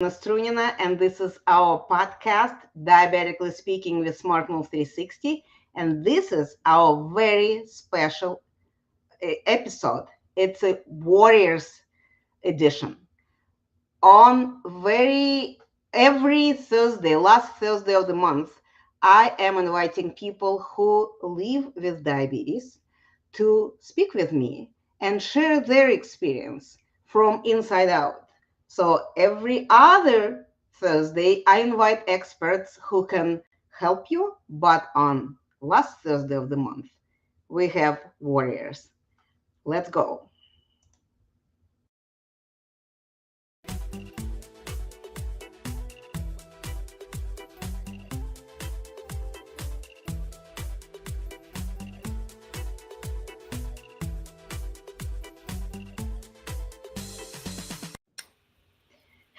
Striunina, and this is our podcast, Diabetically Speaking with SmartMove360. And this is our very special episode. It's a Warriors edition. On every Thursday, last Thursday of the month, I am inviting people who live with diabetes to speak with me and share their experience from inside out. So every other Thursday, I invite experts who can help you. But on last Thursday of the month, we have warriors. Let's go.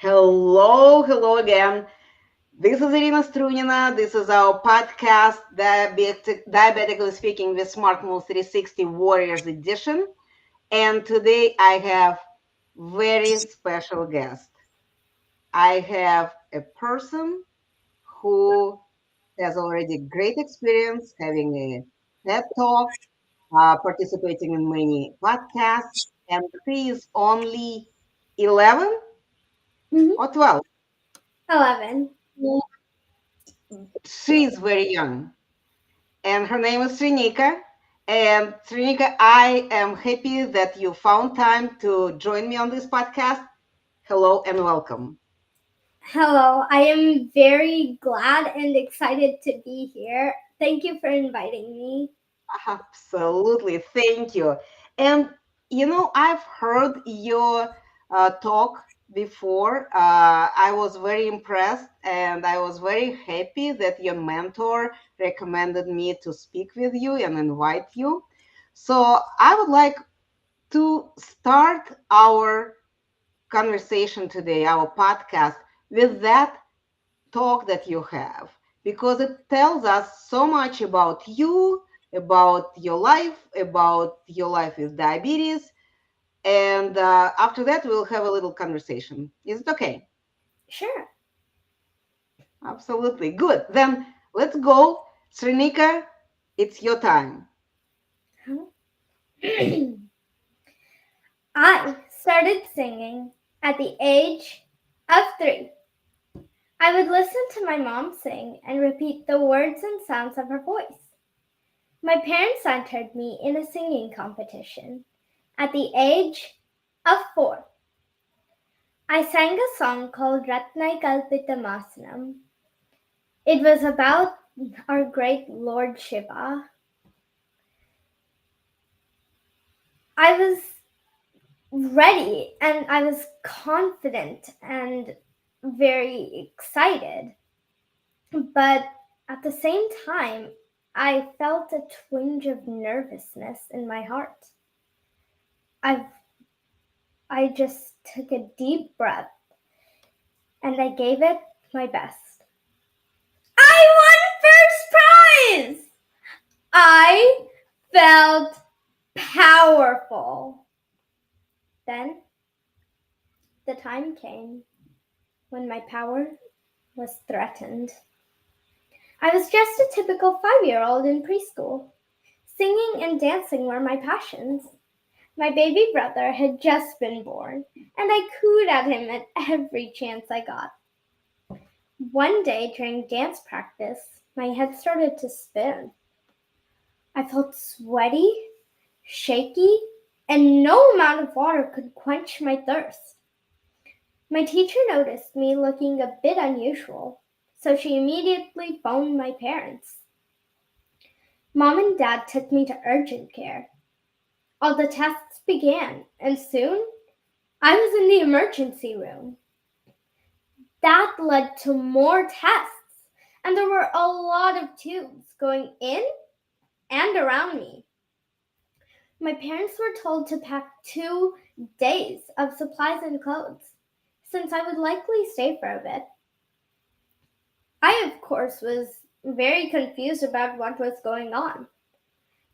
Hello again. This is Irina Strunina. This is our podcast, Diabetically Speaking with SmartMove360 Warriors Edition. And today I have very special guest. I have a person who has already great experience having a TED Talk, participating in many podcasts, and he is only 11 Mhm. or 12. 11. She is very young, and her name is Srinika. And Srinika, I am happy that you found time to join me on this podcast. Hello and welcome. Hello, I am very glad and excited to be here. Thank you for inviting me. Absolutely, thank you. And I've heard your talk before. I was very impressed, and I was very happy that your mentor recommended me to speak with you and invite you. So I would like to start our conversation today, our podcast, with that talk that you have, because it tells us so much about your life with diabetes. And after that, we'll have a little conversation. Is it okay? Sure. Absolutely. Good. Then let's go. Srinika, it's your time. I started singing at the age of 3. I would listen to my mom sing and repeat the words and sounds of her voice. My parents entered me in a singing competition at the age of 4. I sang a song called Ratnai Kalpitamasanam. It was about our great Lord Shiva. I was ready and I was confident and very excited. But at the same time, I felt a twinge of nervousness in my heart. I I just took a deep breath and I gave it my best. I won first prize! I felt powerful. Then the time came when my power was threatened. I was just a typical 5-year-old in preschool. Singing and dancing were my passions. My baby brother had just been born, and I cooed at him at every chance I got. One day during dance practice, my head started to spin. I felt sweaty, shaky, and no amount of water could quench my thirst. My teacher noticed me looking a bit unusual, so she immediately phoned my parents. Mom and Dad took me to urgent care. All the tests began, and soon I was in the emergency room. That led to more tests, and there were a lot of tubes going in and around me. My parents were told to pack 2 days of supplies and clothes, since I would likely stay for a bit. I, of course, was very confused about what was going on.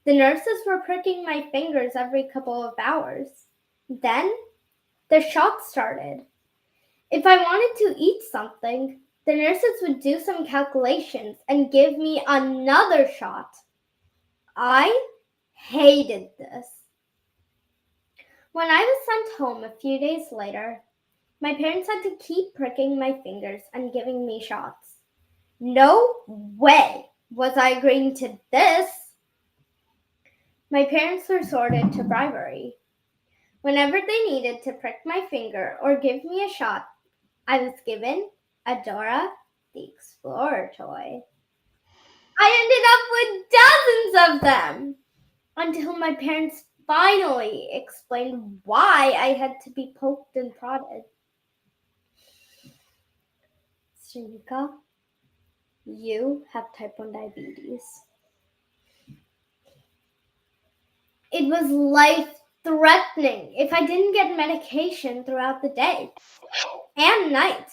The nurses were pricking my fingers every couple of hours. Then the shots started, If I wanted to eat something, the nurses would do some calculations and give me another shot. I hated this. When I was sent home a few days later, my parents had to keep pricking my fingers and giving me shots. No way was I agreeing to this. My parents resorted to bribery. Whenever they needed to prick my finger or give me a shot, I was given a Dora the Explorer toy. I ended up with dozens of them until my parents finally explained why I had to be poked and prodded. Srinika, you have type 1 diabetes. It was life threatening if I didn't get medication throughout the day and night.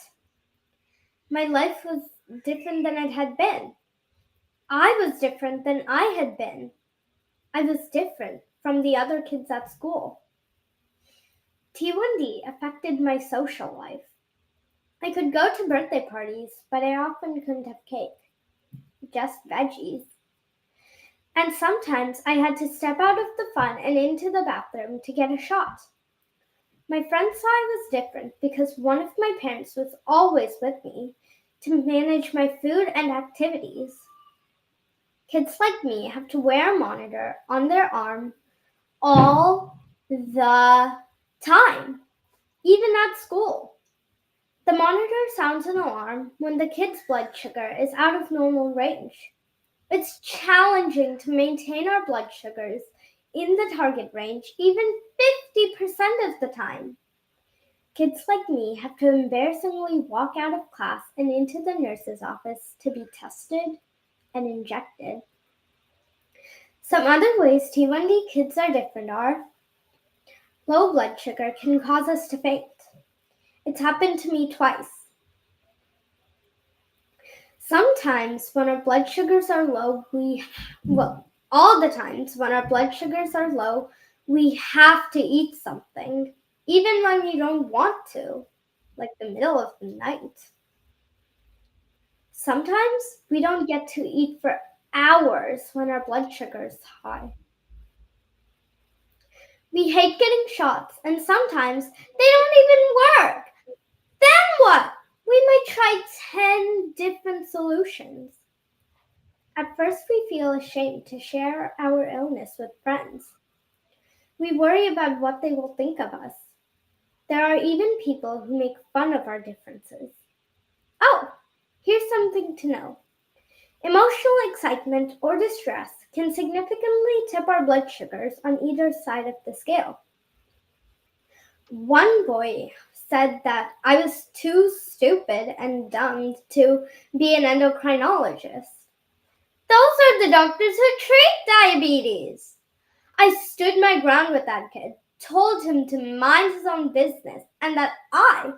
My life was different than it had been. I was different than I had been. I was different from the other kids at school. T1D affected my social life. I could go to birthday parties, but I often couldn't have cake, just veggies. And sometimes I had to step out of the fun and into the bathroom to get a shot. My friends saw I was different because one of my parents was always with me to manage my food and activities. Kids like me have to wear a monitor on their arm all the time, even at school. The monitor sounds an alarm when the kid's blood sugar is out of normal range. It's challenging to maintain our blood sugars in the target range even 50% of the time. Kids like me have to embarrassingly walk out of class and into the nurse's office to be tested and injected. Some other ways T1D kids are different are low blood sugar can cause us to faint. It's happened to me twice. Sometimes when our blood sugars are low, all the times when our blood sugars are low, we have to eat something, even when we don't want to, like the middle of the night. Sometimes we don't get to eat for hours when our blood sugar is high. We hate getting shots, and sometimes they don't even work. Then what? We might try 10 different solutions. At first, we feel ashamed to share our illness with friends. We worry about what they will think of us. There are even people who make fun of our differences. Oh, here's something to know. Emotional excitement or distress can significantly tip our blood sugars on either side of the scale. One boy said that I was too stupid and dumb to be an endocrinologist. Those are the doctors who treat diabetes. I stood my ground with that kid, told him to mind his own business, and that I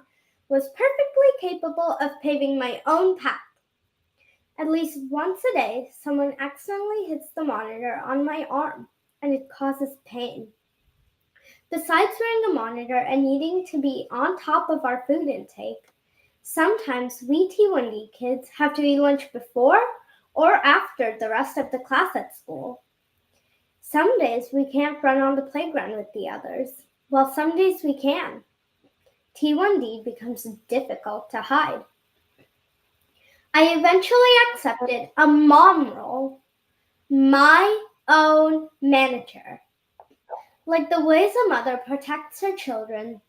was perfectly capable of paving my own path. At least once a day, someone accidentally hits the monitor on my arm, and it causes pain. Besides wearing a monitor and needing to be on top of our food intake, sometimes we T1D kids have to eat lunch before or after the rest of the class at school. Some days we can't run on the playground with the others, while some days we can. T1D becomes difficult to hide. I eventually accepted a mom role, my own manager. Like the ways a mother protects her children,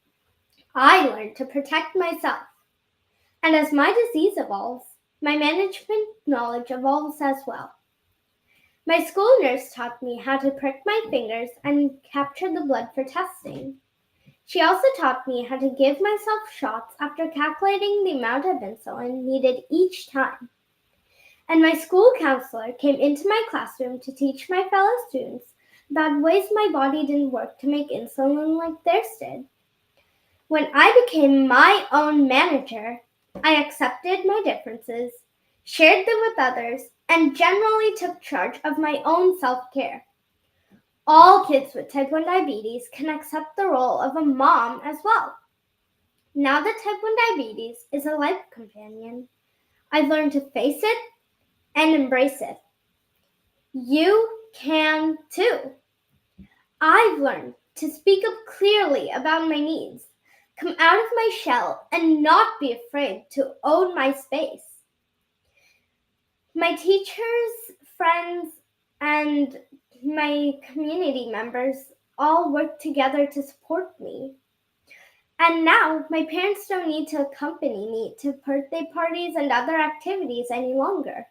I learned to protect myself. And as my disease evolves, my management knowledge evolves as well. My school nurse taught me how to prick my fingers and capture the blood for testing. She also taught me how to give myself shots after calculating the amount of insulin needed each time. And my school counselor came into my classroom to teach my fellow students about ways my body didn't work to make insulin like theirs did. When I became my own manager, I accepted my differences, shared them with others, and generally took charge of my own self care. All kids with type 1 diabetes can accept the role of a mom as well. Now that type 1 diabetes is a life companion, I've learned to face it and embrace it. You can too. I've learned to speak up clearly about my needs, come out of my shell, and not be afraid to own my space. My teachers, friends, and my community members all work together to support me. And now my parents don't need to accompany me to birthday parties and other activities any longer.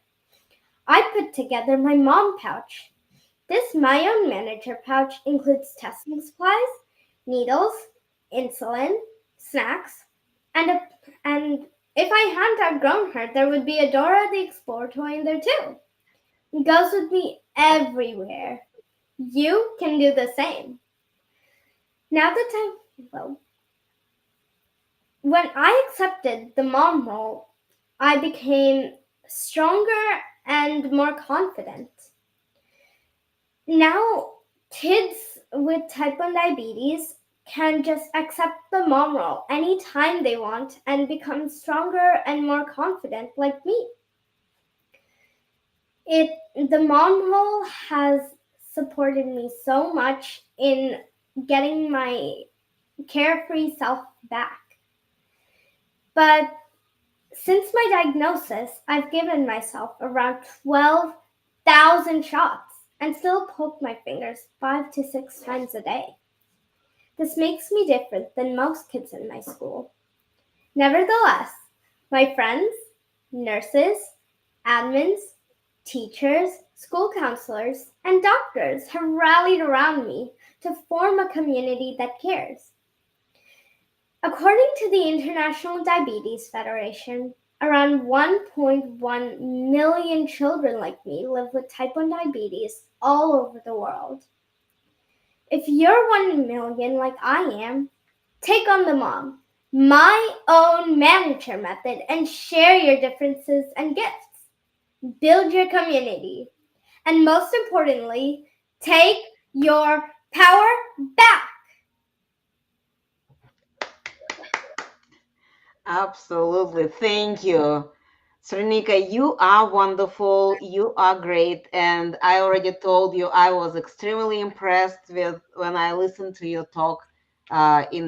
I put together my mom pouch. This My Own Manager pouch includes testing supplies, needles, insulin, snacks, and if I hadn't outgrown her, there would be a Dora the Explorer toy in there too. It goes with me everywhere. You can do the same. Now that well, when I accepted the mom role, I became stronger and more confident. Now, kids with type 1 diabetes can just accept the mom role anytime they want and become stronger and more confident like me. The mom role has supported me so much in getting my carefree self back. But since my diagnosis, I've given myself around 12,000 shots and still poke my fingers 5 to 6 times a day. This makes me different than most kids in my school. Nevertheless, my friends, nurses, admins, teachers, school counselors, and doctors have rallied around me to form a community that cares. According to the International Diabetes Federation, around 1.1 million children like me live with type 1 diabetes all over the world. If you're 1 million like I am, take on the mom, my own manager method, and share your differences and gifts. Build your community. And most importantly, take your power back. Absolutely. Thank you. Srinika, you are wonderful. You are great. And I already told you I was extremely impressed with when I listened to your talk in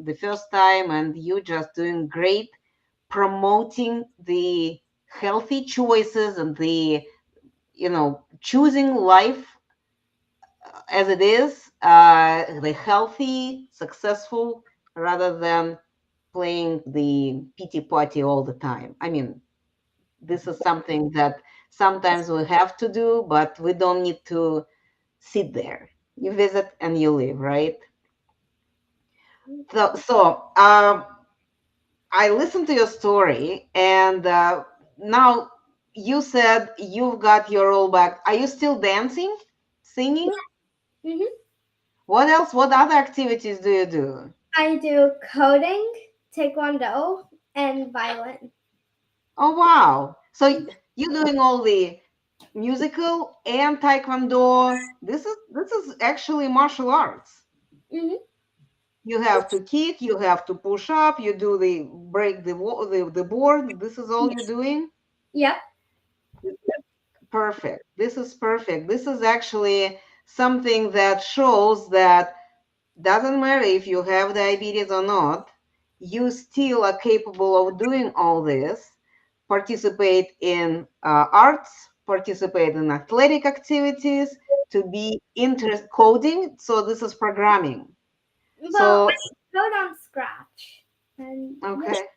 the first time, and you just doing great promoting the healthy choices and the, choosing life as it is, the healthy, successful, rather than playing the pity party all the time. I mean, this is something that sometimes we have to do, but we don't need to sit there. You visit and you leave, right? So I listened to your story, and now you said you've got your roll back. Are you still dancing, singing? Mhm. What else? What other activities do you do? I do coding, taekwondo, and violin. Oh, wow. So you're doing all the musical and taekwondo. This is actually martial arts. Mhm. You have to kick, you have to push up, you do the break the board. This is all you're doing? Yep. Perfect. This is perfect. This is actually something that shows that doesn't matter if you have diabetes or not, you still are capable of doing all this. Participate in arts, participate in athletic activities, to be interest coding. So this is programming. Well, So I code on Scratch. And yeah. okay.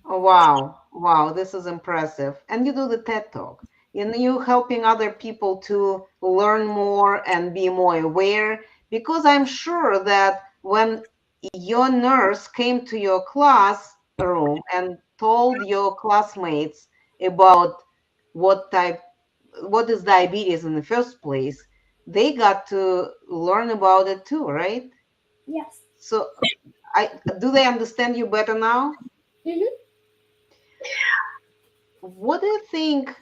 Oh, wow. Wow, this is impressive. And you do the TED Talk. You helping other people to learn more and be more aware. Because I'm sure that when your nurse came to your classroom and told your classmates about what type, what is diabetes in the first place, they got to learn about it too, right? Yes. So I do they understand you better now? Mhm. What do you think?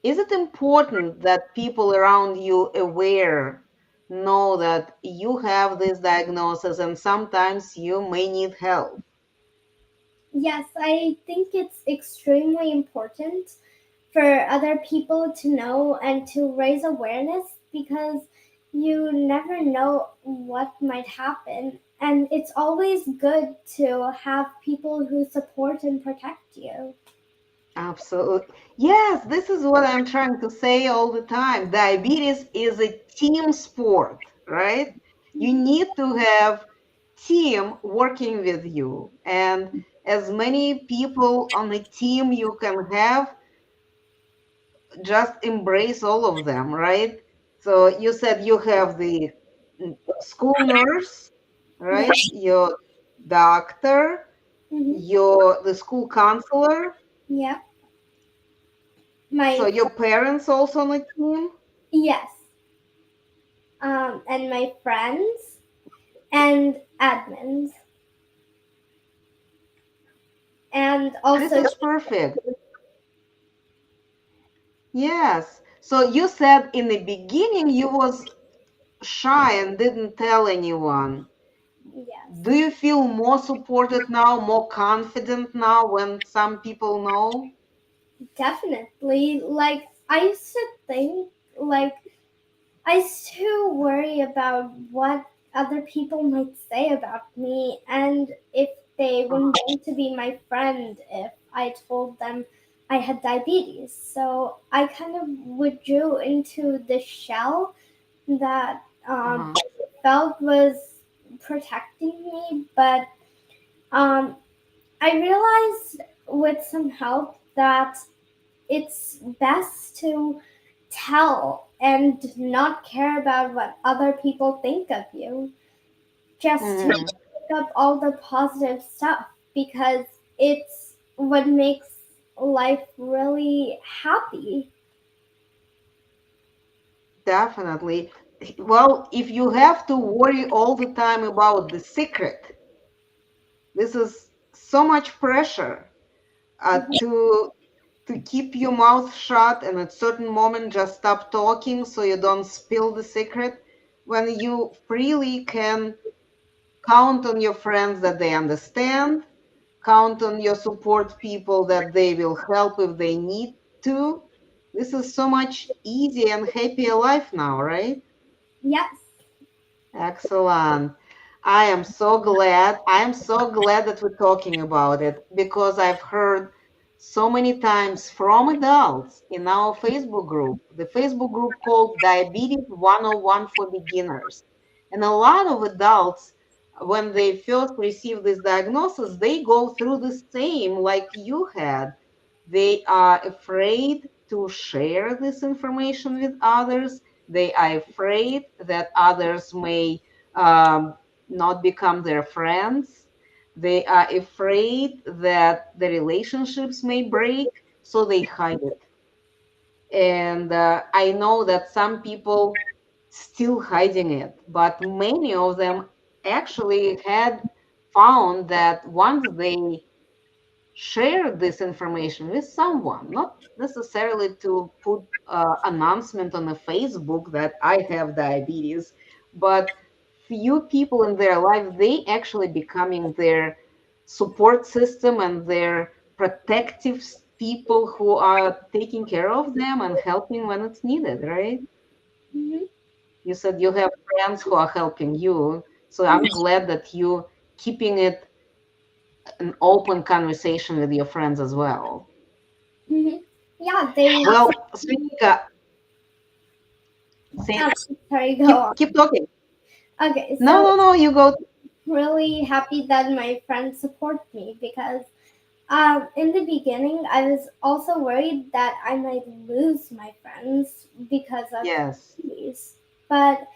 Is it important that people around you aware know that you have this diagnosis and sometimes you may need help? Yes, I think it's extremely important for other people to know and to raise awareness because you never know what might happen. And it's always good to have people who support and protect you. Absolutely. Yes, this is what I'm trying to say all the time. Diabetes is a team sport, right? You need to have team working with you. And as many people on a team you can have, just embrace all of them, right? So you said you have the school nurse, Yeah. right? Your doctor, Hmm. your the school counselor. Yeah. So My your parents also on the team. yes, and my friends and admins, and This also is perfect. Yes. So you said in the beginning you was shy and didn't tell anyone. Do yes, you feel more supported now, more confident now when some people know? definitely. Like I used to think, like I used to worry about what other people might say about me and if they wouldn't want to be my friend if I told them I had diabetes. So I kind of withdrew into the shell that Uh-huh. felt was protecting me, but um, I realized with some help that it's best to tell and not care about what other people think of you. Just to Hmm. pick up all the positive stuff because it's what makes life really happy. Definitely. Well, if you have to worry all the time about the secret, this is so much pressure to keep your mouth shut and at certain moment just stop talking so you don't spill the secret when you freely can count on your friends that they understand, count on your support people that they will help if they need to. This is so much easier and happier life now, right? Yes. Excellent. I am so glad. I am so glad that we're talking about it because I've heard so many times from adults in our Facebook group, the Facebook group called Diabetes 101 for Beginners. And a lot of adults, when they first receive this diagnosis, they go through the same like you had. They are afraid to share this information with others. They are afraid that others may not become their friends. They are afraid that the relationships may break, so they hide it. And I know that some people still hiding it, but many of them actually had found that once they share this information with someone, not necessarily to put announcement on a Facebook that I have diabetes, but few people in their life, they actually becoming their support system and their protective people who are taking care of them and helping when it's needed, right? Hmm. You said you have friends who are helping you, so I'm glad that you keeping it an open conversation with your friends as well. Hmm. Yeah, they. Well, Srinika, Um, say sorry, go on. keep talking. Okay, No, so no, no, you go. really happy that my friends support me because in the beginning I was also worried that I might lose my friends because of Yes. these. But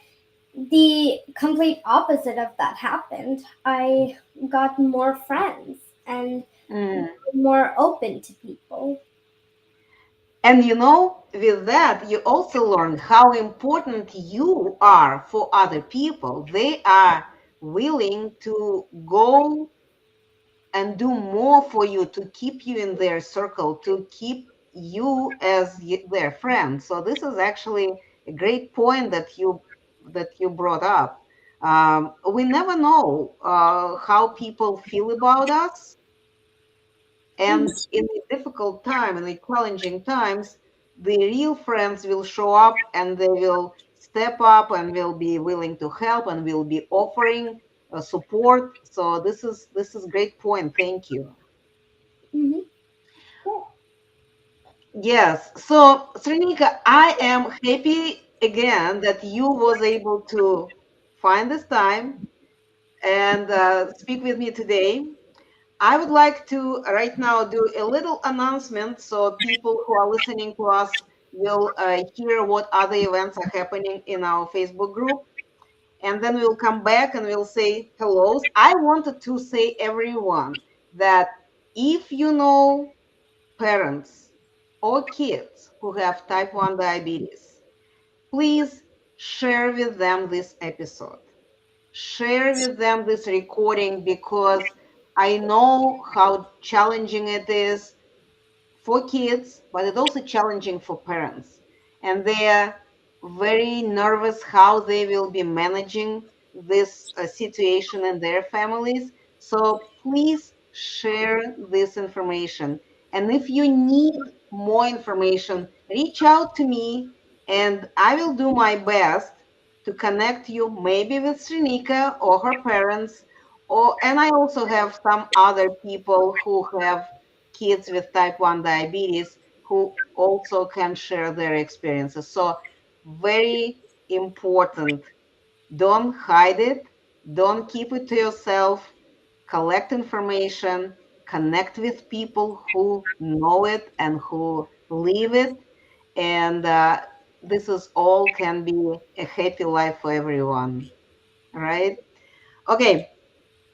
the complete opposite of that happened. I got more friends and Mm. more open to people. And with that, you also learn how important you are for other people. They are willing to go and do more for you to keep you in their circle, to keep you as their friend. So this is actually a great point that you brought up. We never know how people feel about us, And in a difficult time, in a challenging times, the real friends will show up and they will step up and will be willing to help and will be offering support. So this is great point. Thank you. Mm-hmm. Yes. So Srinika, I am happy again that you was able to find this time and speak with me today. I would like to right now do a little announcement so people who are listening to us will hear what other events are happening in our Facebook group. And then we'll come back and we'll say hellos. I wanted to say everyone that if you know parents or kids who have type 1 diabetes, please share with them this episode. Share with them this recording because I know how challenging it is for kids, but it's also challenging for parents. And they are very nervous how they will be managing this situation in their families. So please share this information. And if you need more information, reach out to me and I will do my best to connect you maybe with Srinika or her parents. Or, and I also have some other people who have kids with type 1 diabetes who also can share their experiences. So, very important. Don't hide it, don't keep it to yourself. Collect information, connect with people who know it and who live it. And this is all can be a happy life for everyone, right? Okay,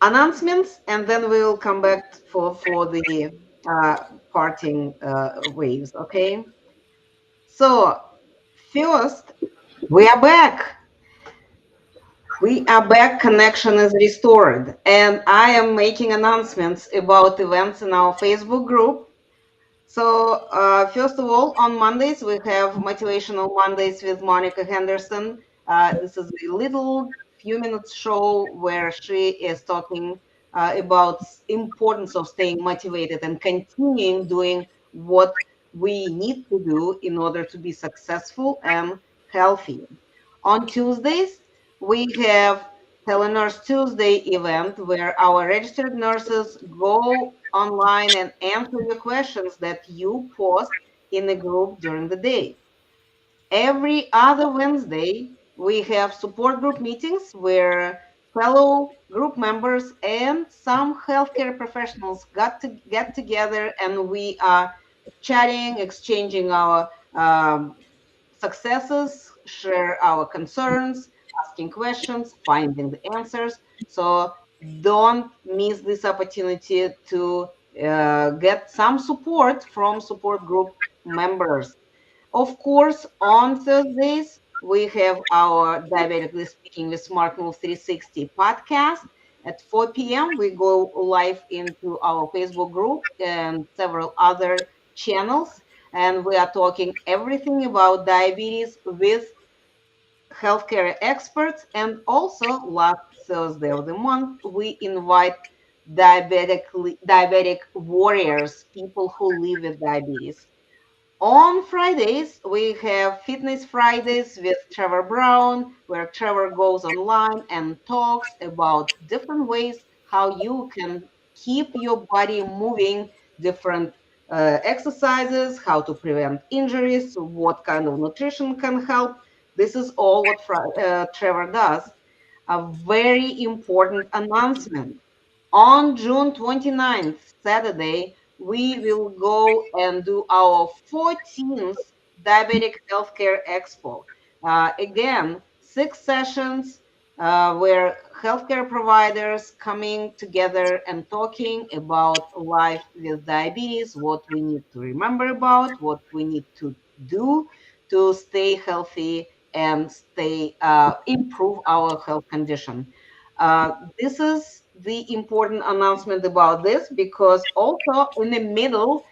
announcements, and then we will come back for the uh, parting waves. Okay. So first, we are back. We are back. Connection is restored, and I am making announcements about events in our Facebook group. So, first of all, on Mondays, we have Motivational Mondays with Monica Henderson. This is a little few minutes show where she is talking about importance of staying motivated and continuing doing what we need to do in order to be successful and healthy. On Tuesdays, we have Telenurse Tuesday event where our registered nurses go online and answer your questions that you post in the group during the day. Every other Wednesday, we have support group meetings where fellow group members and some healthcare professionals got to get together and we are chatting, exchanging our successes, share our concerns, asking questions, finding the answers. So don't miss this opportunity to get some support from support group members. Of course, on Thursdays, we have our Diabetically Speaking with SmartMove360 podcast. At 4 p.m., we go live into our Facebook group and several other channels. And we are talking everything about diabetes with healthcare experts. And also, last Thursday of the month, we invite diabetic warriors, people who live with diabetes. On Fridays, we have Fitness Fridays with Trevor Brown, where Trevor goes online and talks about different ways how you can keep your body moving, different exercises, how to prevent injuries, what kind of nutrition can help. This is all what Trevor does. A very important announcement. On June 29th, Saturday, we will go and do our 14th Diabetic Healthcare Expo. Again, 6 sessions where healthcare providers coming together and talking about life with diabetes, what we need to remember about, what we need to do to stay healthy and stay improve our health condition. This is the important announcement about this because also in the middle,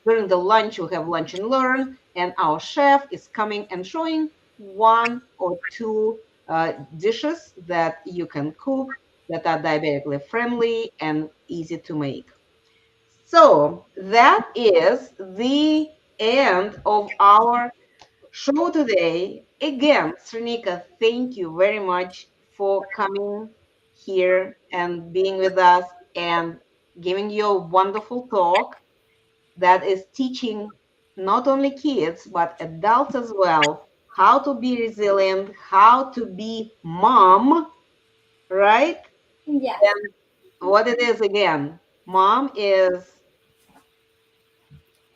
during the lunch, we have lunch and learn, and our chef is coming and showing one or two dishes that you can cook that are diabetically friendly and easy to make. So that is the end of our show today. Again, Srinika, thank you very much for coming here and being with us and giving your wonderful talk that is teaching not only kids but adults as well how to be resilient, how to be mom, right? Yes. And what it is again, mom is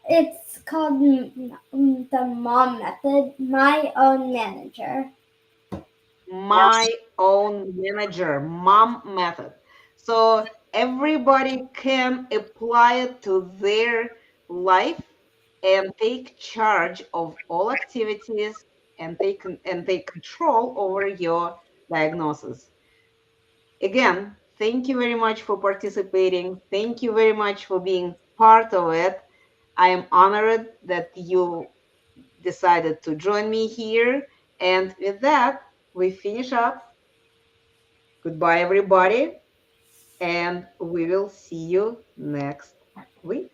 It's called the mom method, my own manager. my own manager, mom method. So everybody can apply it to their life and take charge of all activities and take control over your diagnosis. Again, thank you very much for participating. Thank you very much for being part of it. I am honored that you decided to join me here. And with that, we finish up. Goodbye, everybody, and we will see you next week.